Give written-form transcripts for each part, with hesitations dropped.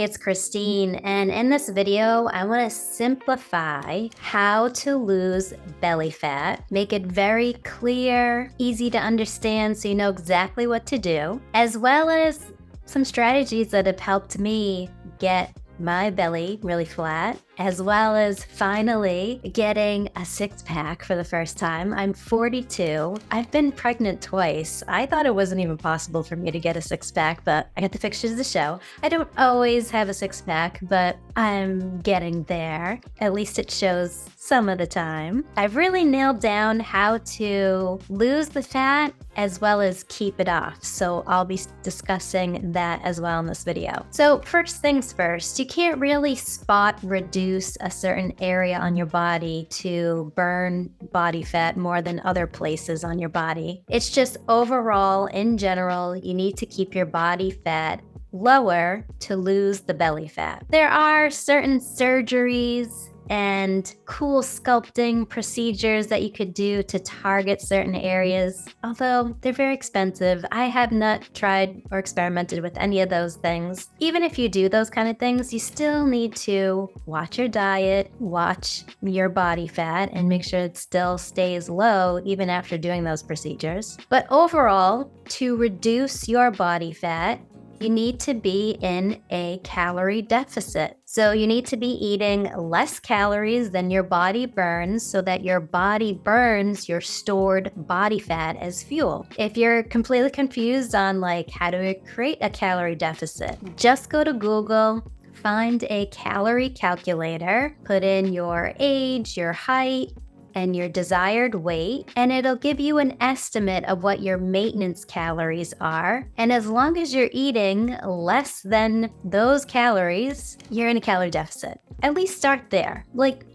it's Christine, and in this video, I want to simplify how to lose belly fat, make it very clear, easy to understand so you know exactly what to do, as well as some strategies that have helped me get my belly really flat, as well as finally getting a six-pack for the first time. I'm 42. I've been pregnant twice. I thought it wasn't even possible for me to get a six-pack, but I got the pictures to show. I don't always have a six-pack, but I'm getting there. At least it shows some of the time. I've really nailed down how to lose the fat as well as keep it off. So I'll be discussing that as well in this video. So first things first, you can't really spot reduce a certain area on your body to burn body fat more than other places on your body. It's just overall, in general, you need to keep your body fat lower to lose the belly fat. There are certain surgeries and cool sculpting procedures that you could do to target certain areas, although they're very expensive. I have not tried or experimented with any of those things. Even if you do those kind of things, you still need to watch your diet, watch your body fat, and make sure it still stays low even after doing those procedures. But overall, to reduce your body fat, you need to be in a calorie deficit. So you need to be eating less calories than your body burns so that your body burns your stored body fat as fuel. If you're completely confused on how to create a calorie deficit, just go to Google, find a calorie calculator, put in your age, your height, and your desired weight, and it'll give you an estimate of what your maintenance calories are. And as long as you're eating less than those calories, you're in a calorie deficit. At least start there.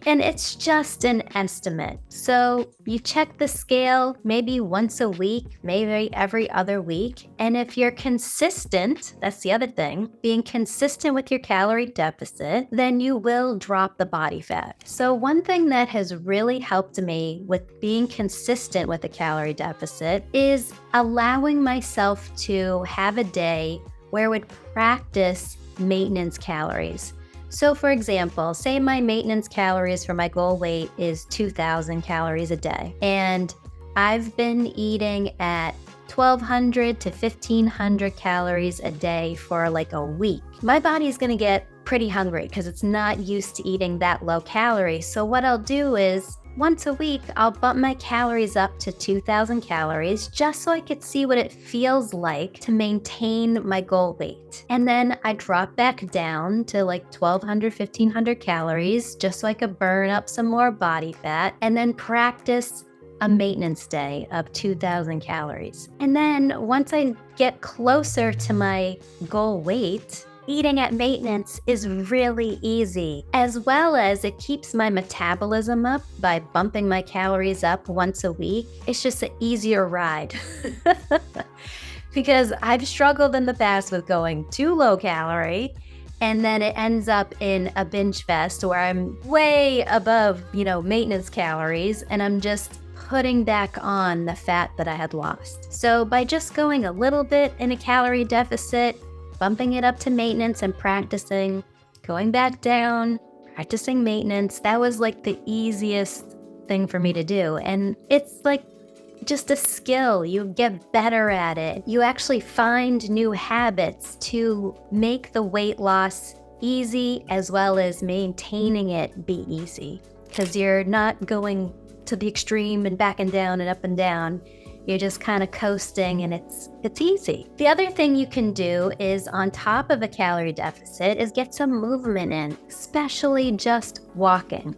And it's just an estimate. So you check the scale maybe once a week, maybe every other week. And if you're consistent, that's the other thing, being consistent with your calorie deficit, then you will drop the body fat. So one thing that has really helped me with being consistent with a calorie deficit is allowing myself to have a day where I would practice maintenance calories. So for example, say my maintenance calories for my goal weight is 2,000 calories a day, and I've been eating at 1,200 to 1,500 calories a day for a week. My body's gonna get pretty hungry because it's not used to eating that low calorie. So what I'll do is once a week, I'll bump my calories up to 2,000 calories just so I could see what it feels like to maintain my goal weight. And then I drop back down to 1,200, 1,500 calories just so I could burn up some more body fat and then practice a maintenance day of 2,000 calories. And then once I get closer to my goal weight, eating at maintenance is really easy, as well as it keeps my metabolism up by bumping my calories up once a week. It's just an easier ride. Because I've struggled in the past with going too low calorie, and then it ends up in a binge fest where I'm way above, maintenance calories, and I'm just putting back on the fat that I had lost. So by just going a little bit in a calorie deficit, bumping it up to maintenance and practicing, going back down, practicing maintenance, that was the easiest thing for me to do. And it's just a skill. You get better at it. You actually find new habits to make the weight loss easy as well as maintaining it be easy, because you're not going to the extreme and back and down and up and down. You're just kind of coasting, and it's easy. The other thing you can do is, on top of a calorie deficit, is get some movement in, especially just walking.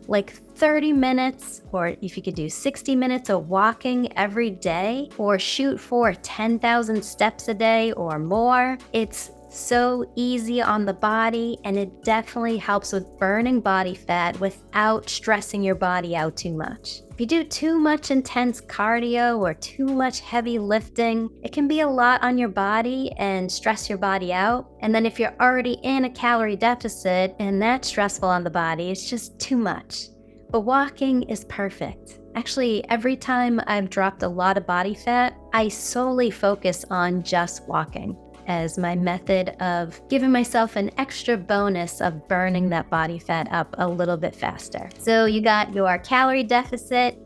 30 minutes, or if you could do 60 minutes of walking every day, or shoot for 10,000 steps a day or more. It's so easy on the body, and it definitely helps with burning body fat without stressing your body out too much. If you do too much intense cardio or too much heavy lifting, it can be a lot on your body and stress your body out. And then if you're already in a calorie deficit and that's stressful on the body, it's just too much. But walking is perfect. Actually, every time I've dropped a lot of body fat, I solely focus on just walking. as my method of giving myself an extra bonus of burning that body fat up a little bit faster. So you got your calorie deficit,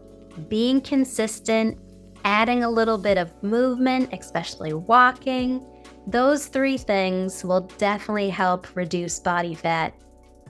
being consistent, adding a little bit of movement, especially walking. Those three things will definitely help reduce body fat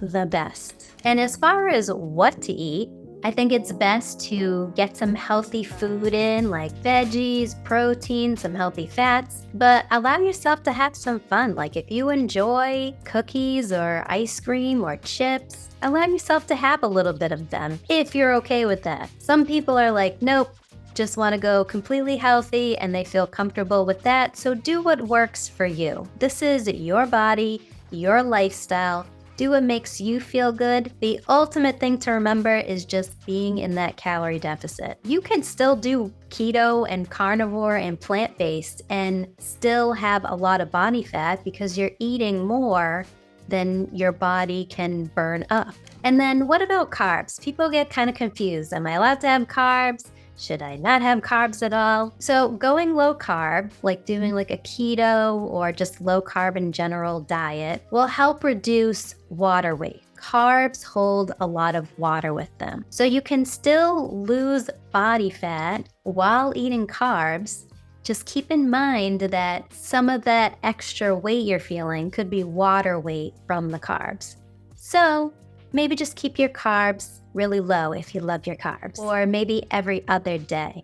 the best. And as far as what to eat, I think it's best to get some healthy food in, like veggies, protein, some healthy fats, but allow yourself to have some fun. Like if you enjoy cookies or ice cream or chips, allow yourself to have a little bit of them if you're okay with that. Some people are like, nope, just want to go completely healthy, and they feel comfortable with that. So do what works for you. This is your body, your lifestyle. Do what makes you feel good. The ultimate thing to remember is just being in that calorie deficit. You can still do keto and carnivore and plant-based and still have a lot of body fat because you're eating more than your body can burn up. And then what about carbs? People get kind of confused. Am I allowed to have carbs? Should I not have carbs at all? So going low carb, like doing like a keto or just low carb in general diet, will help reduce water weight. Carbs hold a lot of water with them. So you can still lose body fat while eating carbs. Just keep in mind that some of that extra weight you're feeling could be water weight from the carbs. So maybe just keep your carbs really low if you love your carbs, or maybe every other day.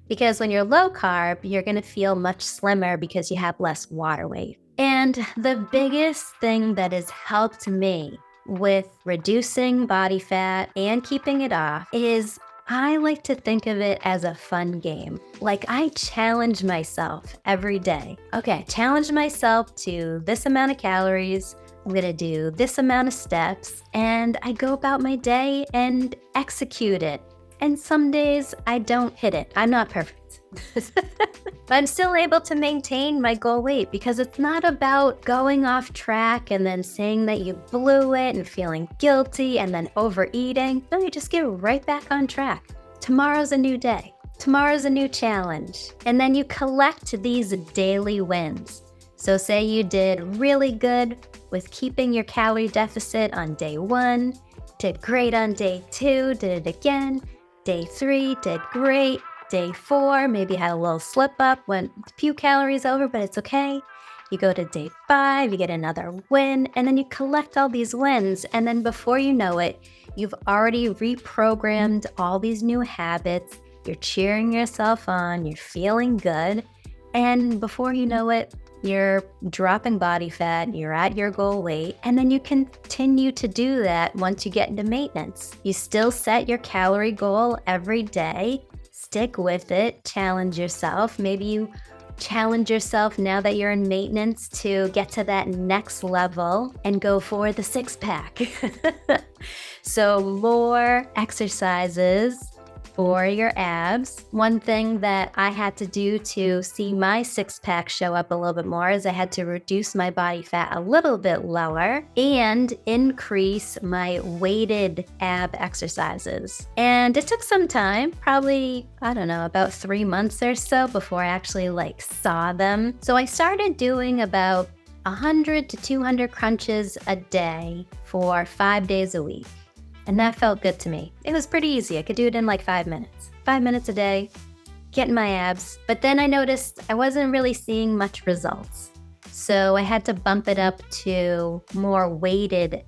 Because when you're low carb, you're gonna feel much slimmer because you have less water weight. And the biggest thing that has helped me with reducing body fat and keeping it off is I like to think of it as a fun game. Like I challenge myself every day. Okay, challenge myself to this amount of calories, I'm gonna do this amount of steps, and I go about my day and execute it. And some days I don't hit it. I'm not perfect. But I'm still able to maintain my goal weight because it's not about going off track and then saying that you blew it and feeling guilty and then overeating. No, you just get right back on track. Tomorrow's a new day. Tomorrow's a new challenge. And then you collect these daily wins. So say you did really good with keeping your calorie deficit on day 1, did great on day 2, did it again, day 3, did great, day 4, maybe had a little slip up, went a few calories over, but it's okay. You go to day 5, you get another win, and then you collect all these wins, and then before you know it, you've already reprogrammed all these new habits, you're cheering yourself on, you're feeling good, and before you know it, you're dropping body fat, you're at your goal weight, and then you continue to do that once you get into maintenance. You still set your calorie goal every day, stick with it, challenge yourself. Maybe you challenge yourself now that you're in maintenance to get to that next level and go for the 6-pack. So more exercises for your abs. One thing that I had to do to see my 6-pack show up a little bit more is I had to reduce my body fat a little bit lower and increase my weighted ab exercises. And it took some time, probably, I don't know, about 3 months or so before I actually saw them. So I started doing about 100 to 200 crunches a day for 5 days a week. And that felt good to me. It was pretty easy. I could do it in 5 minutes. 5 minutes a day, getting my abs. But then I noticed I wasn't really seeing much results. So I had to bump it up to more weighted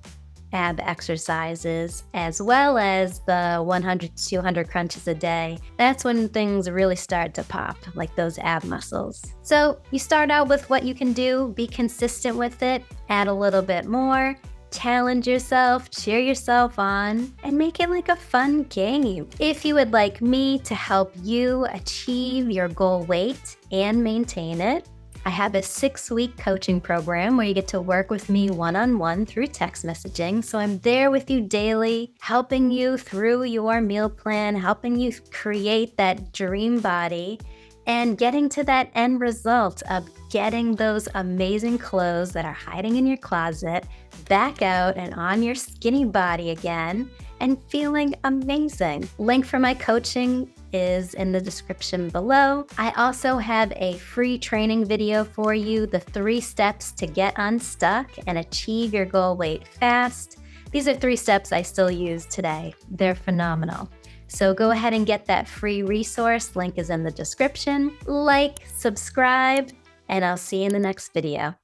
ab exercises, as well as the 100 to 200 crunches a day. That's when things really start to pop, like those ab muscles. So you start out with what you can do, be consistent with it, add a little bit more, challenge yourself, cheer yourself on, and make it like a fun game. If you would like me to help you achieve your goal weight and maintain it, I have a 6-week coaching program where you get to work with me one-on-one through text messaging. So I'm there with you daily, helping you through your meal plan, helping you create that dream body, and getting to that end result of getting those amazing clothes that are hiding in your closet back out and on your skinny body again and feeling amazing. Link for my coaching is in the description below. I also have a free training video for you, the 3 steps to get unstuck and achieve your goal weight fast. These are 3 steps I still use today. They're phenomenal. So go ahead and get that free resource. Link is in the description. Like, subscribe, and I'll see you in the next video.